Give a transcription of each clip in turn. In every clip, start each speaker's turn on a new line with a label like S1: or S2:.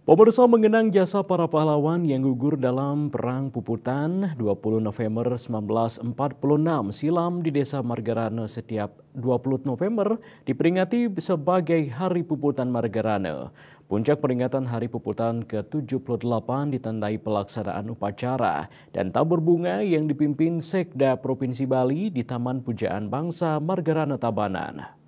S1: Pemirsa mengenang jasa para pahlawan yang gugur dalam Perang Puputan 20 November 1946 silam di Desa Margarane setiap 20 November diperingati sebagai Hari Puputan Margarane. Puncak peringatan Hari Puputan ke-78 ditandai pelaksanaan upacara dan tabur bunga yang dipimpin Sekda Provinsi Bali di Taman Pujaan Bangsa Margarane Tabanan.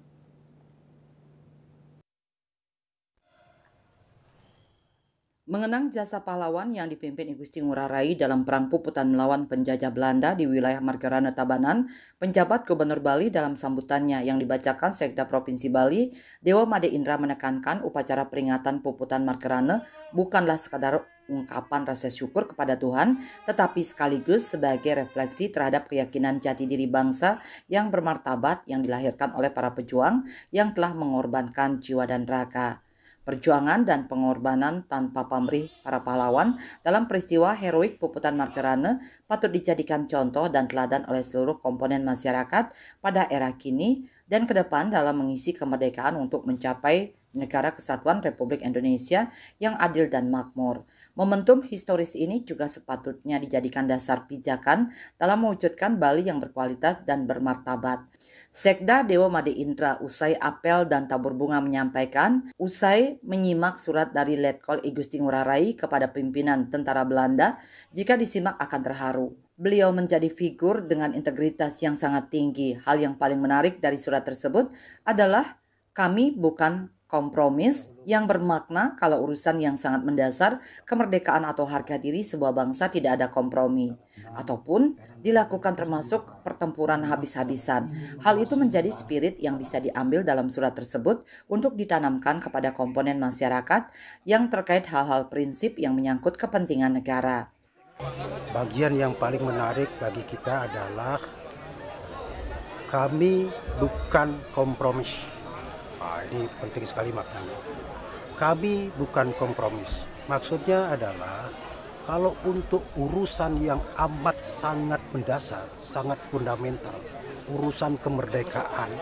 S2: Mengenang jasa pahlawan yang dipimpin I Gusti Ngurah Rai dalam Perang Puputan melawan penjajah Belanda di wilayah Margarane Tabanan, penjabat Gubernur Bali dalam sambutannya yang dibacakan Sekda Provinsi Bali, Dewa Made Indra menekankan upacara peringatan Puputan Margarane bukanlah sekadar ungkapan rasa syukur kepada Tuhan, tetapi sekaligus sebagai refleksi terhadap keyakinan jati diri bangsa yang bermartabat yang dilahirkan oleh para pejuang yang telah mengorbankan jiwa dan raga. Perjuangan dan pengorbanan tanpa pamrih para pahlawan dalam peristiwa heroik Puputan Margarane patut dijadikan contoh dan teladan oleh seluruh komponen masyarakat pada era kini dan ke depan dalam mengisi kemerdekaan untuk mencapai negara kesatuan Republik Indonesia yang adil dan makmur. Momentum historis ini juga sepatutnya dijadikan dasar pijakan dalam mewujudkan Bali yang berkualitas dan bermartabat. Sekda Dewa Made Indra usai apel dan tabur bunga menyampaikan, usai menyimak surat dari Letkol I Gusti Ngurah Rai kepada pimpinan tentara Belanda, jika disimak akan terharu. Beliau menjadi figur dengan integritas yang sangat tinggi. Hal yang paling menarik dari surat tersebut adalah kami bukan kompromis yang bermakna kalau urusan yang sangat mendasar, kemerdekaan atau harga diri sebuah bangsa tidak ada kompromi, ataupun dilakukan termasuk pertempuran habis-habisan. Hal itu menjadi spirit yang bisa diambil dalam surat tersebut untuk ditanamkan kepada komponen masyarakat yang terkait hal-hal prinsip yang menyangkut kepentingan negara.
S3: Bagian yang paling menarik bagi kita adalah kami bukan kompromis. Ini penting sekali maknanya. Kami bukan kompromis. Maksudnya adalah kalau untuk urusan yang amat sangat mendasar, sangat fundamental, urusan kemerdekaan,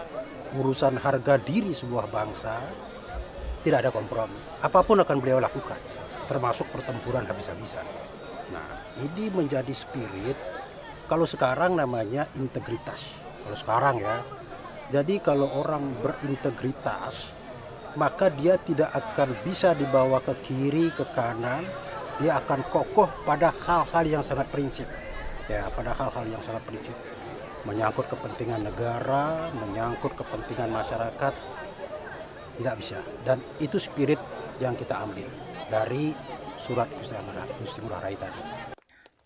S3: urusan harga diri sebuah bangsa, tidak ada kompromi. Apapun akan beliau lakukan, termasuk pertempuran habis-habisan. Nah, ini menjadi spirit, kalau sekarang namanya integritas. Kalau sekarang ya, jadi kalau orang berintegritas, maka dia tidak akan bisa dibawa ke kiri, ke kanan. Dia akan kokoh pada hal-hal yang sangat prinsip. Ya, pada hal-hal yang sangat prinsip. Menyangkut kepentingan negara, menyangkut kepentingan masyarakat, tidak bisa. Dan itu spirit yang kita ambil dari surat Gusti Ngurah Rai tadi.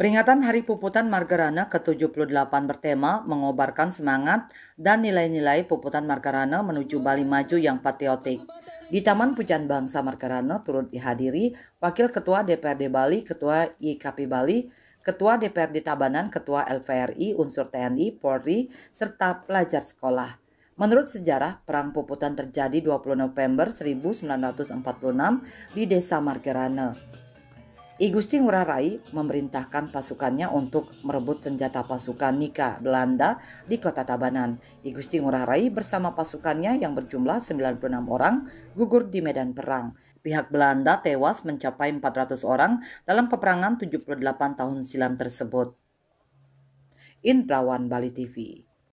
S2: Peringatan Hari Puputan Margarane ke-78 bertema mengobarkan semangat dan nilai-nilai Puputan Margarane menuju Bali maju yang patriotik. Di Taman Pujaan Bangsa Margarane turut dihadiri Wakil Ketua DPRD Bali, Ketua YKP Bali, Ketua DPRD Tabanan, Ketua LVRI, unsur TNI, Polri, serta pelajar sekolah. Menurut sejarah, Perang Puputan terjadi 20 November 1946 di Desa Margarane. I Gusti Ngurah Rai memerintahkan pasukannya untuk merebut senjata pasukan Nika Belanda di kota Tabanan. I Gusti Ngurah Rai bersama pasukannya yang berjumlah 96 orang gugur di medan perang. Pihak Belanda tewas mencapai 400 orang dalam peperangan 78 tahun silam tersebut. Indrawan Bali TV.